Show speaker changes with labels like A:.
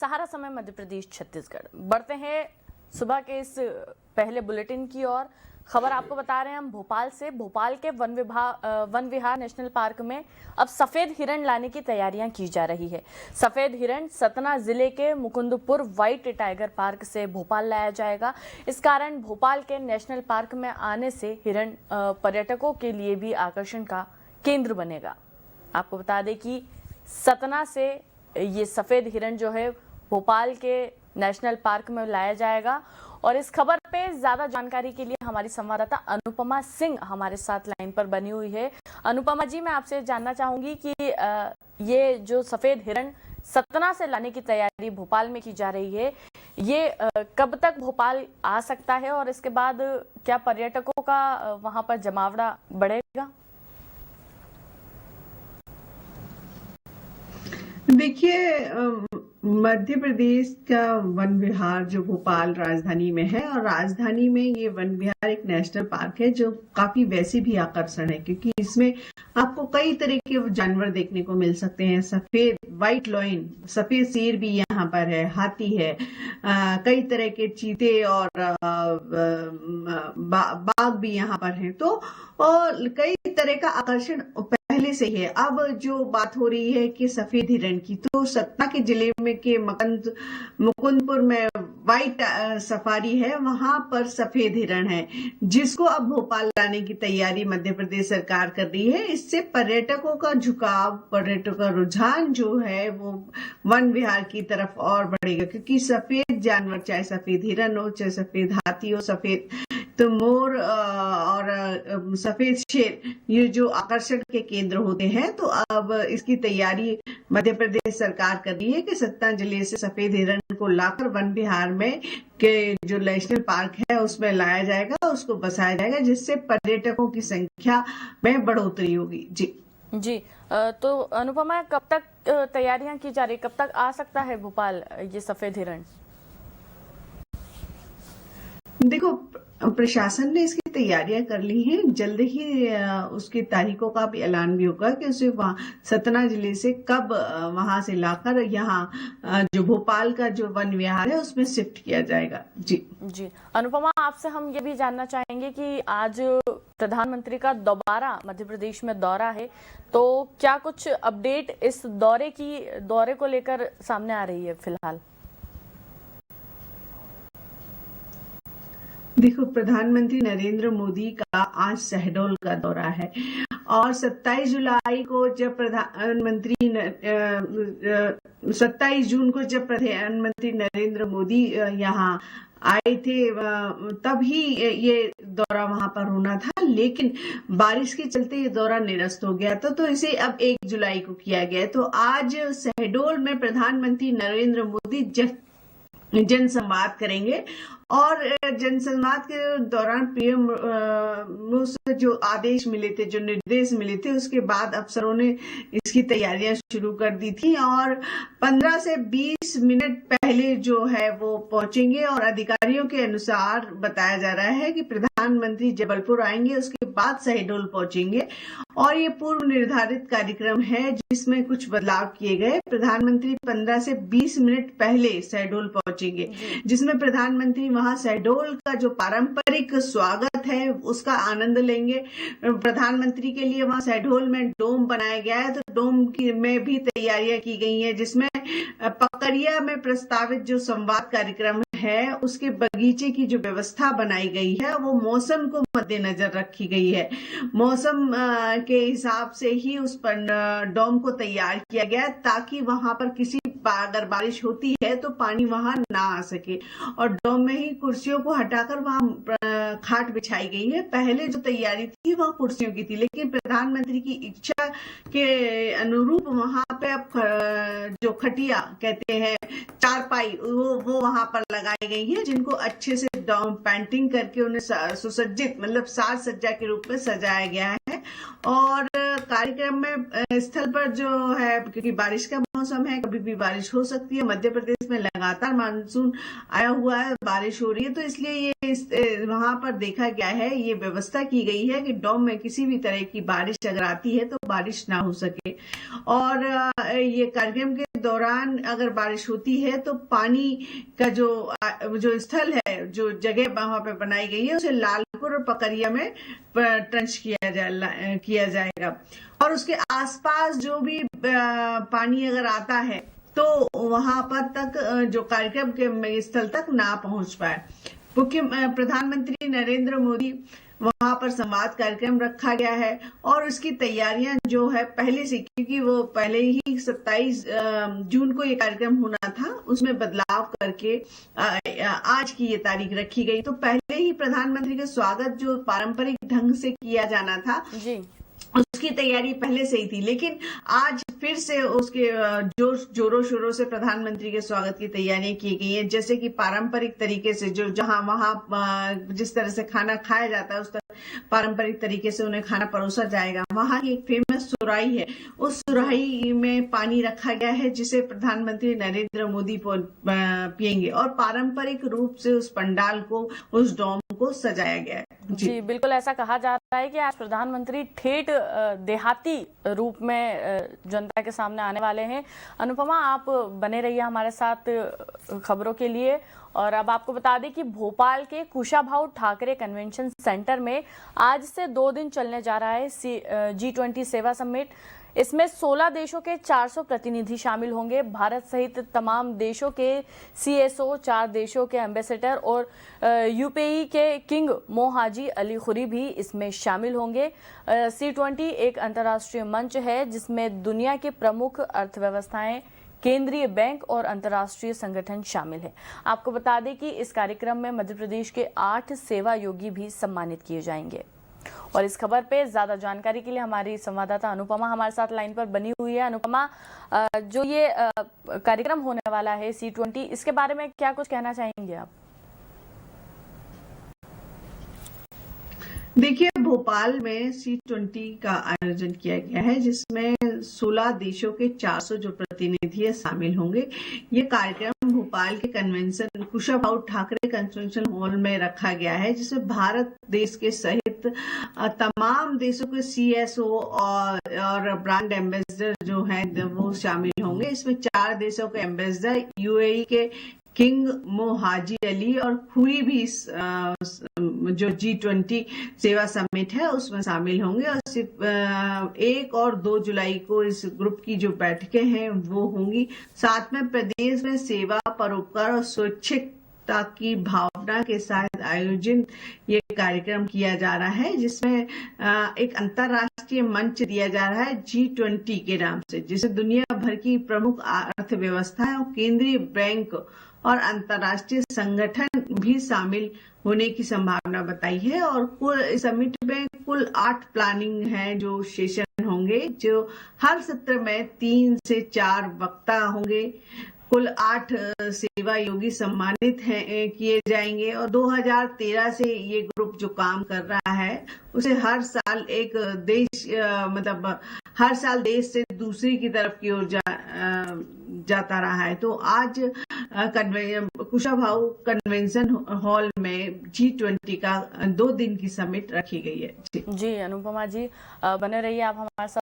A: सहारा समय मध्य प्रदेश छत्तीसगढ़ बढ़ते हैं सुबह के इस पहले बुलेटिन की ओर। खबर आपको बता रहे हैं हम भोपाल से। भोपाल के वन विहार नेशनल पार्क में अब सफेद हिरण लाने की तैयारियां की जा रही है। सफेद हिरण सतना जिले के मुकुंदपुर व्हाइट टाइगर पार्क से भोपाल लाया जाएगा। इस कारण भोपाल के नेशनल पार्क में आने से हिरण पर्यटकों के लिए भी आकर्षण का केंद्र बनेगा। आपको बता दें कि सतना से ये सफेद हिरण जो है भोपाल के नेशनल पार्क में लाया जाएगा। और इस खबर पे ज्यादा जानकारी के लिए हमारी संवाददाता अनुपमा सिंह हमारे साथ लाइन पर बनी हुई है। अनुपमा जी, मैं आपसे जानना चाहूंगी कि ये जो सफेद हिरण सतना से लाने की तैयारी भोपाल में की जा रही है, ये कब तक भोपाल आ सकता है और इसके बाद क्या पर्यटकों का वहां पर जमावड़ा बढ़ेगा?
B: देखिए, मध्य प्रदेश का वन विहार जो भोपाल राजधानी में है, और राजधानी में ये वन विहार एक नेशनल पार्क है जो काफी वैसे भी आकर्षण है, क्योंकि इसमें आपको कई तरह के जानवर देखने को मिल सकते हैं। सफेद व्हाइट लॉयन, सफेद शेर भी यहाँ पर है, हाथी है, कई तरह के चीते और बाघ भी यहाँ पर हैं। तो और कई तरह का आकर्षण पहले से है। अब जो बात हो रही है कि सफेद हिरण की, तो सतना के जिले में के मुकुंदपुर में व्हाइट सफारी है, वहां पर सफेद हिरण है, जिसको अब भोपाल लाने की तैयारी मध्य प्रदेश सरकार कर रही है। इससे पर्यटकों का झुकाव, पर्यटकों का रुझान जो है वो वन विहार की तरफ और बढ़ेगा, क्योंकि सफेद जानवर, चाहे सफेद हिरण हो, चाहे सफेद हाथी हो, सफेद तो मोर और सफेद शेर, ये जो आकर्षण के केंद्र होते हैं। तो अब इसकी तैयारी मध्य प्रदेश सरकार कर रही है कि सतना जिले से सफेद हिरण को लाकर वन विहार में के जो नेशनल पार्क है उसमें लाया जाएगा, उसको बसाया जाएगा, जिससे पर्यटकों की संख्या में बढ़ोतरी होगी। जी,
A: तो अनुपमा, कब तक तैयारियां की जा रही, कब तक आ सकता है भोपाल ये सफेद हिरण?
B: देखो, प्रशासन ने इसकी तैयारियां कर ली हैं। जल्द ही उसकी तारीखों का भी ऐलान भी होगा कि उसे वहां सतना जिले से कब वहां से लाकर यहाँ जो भोपाल का जो वन विहार है उसमें शिफ्ट किया जाएगा। जी
A: अनुपमा, आपसे हम ये भी जानना चाहेंगे कि आज प्रधानमंत्री का दोबारा मध्य प्रदेश में दौरा है, तो क्या कुछ अपडेट इस दौरे को लेकर सामने आ रही है फिलहाल?
B: देखो, प्रधानमंत्री नरेंद्र मोदी का आज शहडोल का दौरा है, और 27 जुलाई को जब 27 जून को जब प्रधानमंत्री नरेंद्र मोदी यहाँ आए थे, तभी ये दौरा वहां पर होना था, लेकिन बारिश के चलते ये दौरा निरस्त हो गया था, तो इसे अब 1 जुलाई को किया गया। तो आज शहडोल में प्रधानमंत्री नरेंद्र मोदी जनसंवाद करेंगे, और जनसंवाद के दौरान पीएम से जो आदेश मिले थे, जो निर्देश मिले थे, उसके बाद अफसरों ने इसकी तैयारियां शुरू कर दी थी, और 15 से 20 मिनट पहले जो है वो पहुंचेंगे। और अधिकारियों के अनुसार बताया जा रहा है कि प्रधानमंत्री जबलपुर आएंगे, उसके बाद शहडोल पहुंचेंगे, और ये पूर्व निर्धारित कार्यक्रम है जिसमें कुछ बदलाव किए गए। प्रधानमंत्री 15 से 20 मिनट पहले शहडोल पहुंचेंगे, जिसमें प्रधानमंत्री वहां शहडोल का जो पारंपरिक स्वागत है उसका आनंद लेंगे। प्रधानमंत्री के लिए वहां शहडोल में डोम बनाया गया है, तो डोम की में भी तैयारियां की गई हैं, जिसमें पकड़िया में प्रस्तावित जो संवाद कार्यक्रम है उसके बगीचे की जो व्यवस्था बनाई गई है वो मौसम को मद्देनजर रखी गई है। मौसम के हिसाब से ही उस पर डोम को तैयार किया गया, ताकि वहां पर अगर बारिश होती है तो पानी वहां ना आ सके, और डोम में ही कुर्सियों को हटाकर वहां खाट बिछाई गई है। पहले जो तैयारी थी वहां कुर्सियों की थी, लेकिन प्रधानमंत्री की इच्छा के अनुरूप वहां पे अब जो खटिया कहते हैं, चारपाई, वो वहां पर लगाई गई है, जिनको अच्छे से पेंटिंग करके उन्हें सुसज्जित, मतलब साज सज्जा के रूप में सजाया गया है। और कार्यक्रम में स्थल पर जो है, क्योंकि बारिश का मौसम है, कभी भी बारिश हो सकती है, मध्य प्रदेश में लगातार मानसून आया हुआ है, बारिश हो रही है, तो इसलिए ये वहां पर देखा गया है, ये व्यवस्था की गई है कि डोम में किसी भी तरह की बारिश अगर आती है तो बारिश ना हो सके। और ये कार्यक्रम के दौरान अगर बारिश होती है तो पानी का जो स्थल है, जो जगह वहां पे बनाई गई है, उसे लालपुर और पकरिया में ट्रंच किया जाएगा। और उसके आसपास जो भी पानी अगर आता है तो वहां पर तक जो कार्यक्रम के स्थल तक ना पहुंच पाए। प्रधानमंत्री नरेंद्र मोदी वहां पर संवाद कार्यक्रम रखा गया है और उसकी तैयारियां जो है पहले से, क्योंकि वो पहले ही 27 जून को ये कार्यक्रम होना था, उसमें बदलाव करके आज की ये तारीख रखी गई। तो पहले ही प्रधानमंत्री का स्वागत जो पारंपरिक ढंग से किया जाना था
A: जी,
B: उसकी तैयारी पहले से ही थी, लेकिन आज फिर से उसके जोरों शोरों से प्रधानमंत्री के स्वागत की तैयारियां की गई हैं। जैसे कि पारंपरिक तरीके से जहां वहां जिस तरह से खाना खाया जाता है, उस तरह पारंपरिक तरीके से उन्हें खाना परोसा जाएगा। वहां की एक फेमस सुराही है, उस सुराही में पानी रखा गया है जिसे प्रधानमंत्री नरेंद्र मोदी पिएंगे और पारंपरिक रूप से उस पंडाल को, उस डोम को सजाया गया है।
A: जी बिल्कुल, ऐसा कहा जा रहा है कि आज प्रधानमंत्री ठेठ देहाती रूप में जनता के सामने आने वाले हैं। अनुपमा, आप बने रहिए हमारे साथ खबरों के लिए। और अब आपको बता दें कि भोपाल के कुशाभाऊ ठाकरे कन्वेंशन सेंटर में आज से 2 दिन चलने जा रहा है G20 सेवा समिट। इसमें 16 देशों के 400 प्रतिनिधि शामिल होंगे। भारत सहित तमाम देशों के CSO, 4 देशों के एम्बेसडर और UAE के किंग मोहाजी अली खुरी भी इसमें शामिल होंगे। C20 एक अंतर्राष्ट्रीय मंच है जिसमें दुनिया के प्रमुख अर्थव्यवस्थाएं, केंद्रीय बैंक और अंतर्राष्ट्रीय संगठन शामिल है। आपको बता दें कि इस कार्यक्रम में मध्य प्रदेश के 8 सेवा योगी भी सम्मानित किए जाएंगे। और इस खबर पे ज्यादा जानकारी के लिए हमारी संवाददाता अनुपमा हमारे साथ लाइन पर बनी हुई है। अनुपमा, जो ये कार्यक्रम होने वाला है C20, इसके बारे में क्या कुछ कहना चाहेंगे आप?
B: देखिए, भोपाल में C20 का आयोजन किया गया है जिसमें 16 देशों के 400 जो प्रतिनिधि शामिल होंगे। ये कार्यक्रम भोपाल के convention Kushabhau Thackeray convention hall में रखा गया है, जिसमें भारत देश के सहित तमाम देशों के CSO और ब्रांड एम्बेसडर जो हैं वो शामिल होंगे। इसमें 4 देशों के एम्बेसडर, UAE के किंग मोहाजी अली और खुरी भी जो G20 सेवा समिट है उसमें शामिल होंगे। और सिर्फ 1 और 2 जुलाई को इस ग्रुप की जो बैठकें हैं वो होंगी। साथ में प्रदेश में सेवा, परोपकार और स्वैच्छिकता की भावना के साथ आयोजित ये कार्यक्रम किया जा रहा है, जिसमें एक अंतर्राष्ट्रीय मंच दिया जा रहा है G20 के नाम से, जिसे दुनिया भर की प्रमुख अर्थव्यवस्थाएं और केंद्रीय बैंक और अंतर्राष्ट्रीय संगठन भी शामिल होने की संभावना बताई है। और कुल समिट में कुल 8 प्लानिंग हैं जो सेशन होंगे, जो हर सत्र में 3 से 4 वक्ता होंगे। कुल 8 सेवा योगी सम्मानित किए जाएंगे। और 2013 से ये ग्रुप जो काम कर रहा है उसे हर साल एक देश हर साल देश से दूसरी की तरफ की ओर जाता रहा है। तो आज कुशाभाऊ कन्वेंशन हॉल में G20 का 2 दिन की समिट रखी गई है।
A: जी अनुपमा जी, बने रहिए आप हमारे साथ।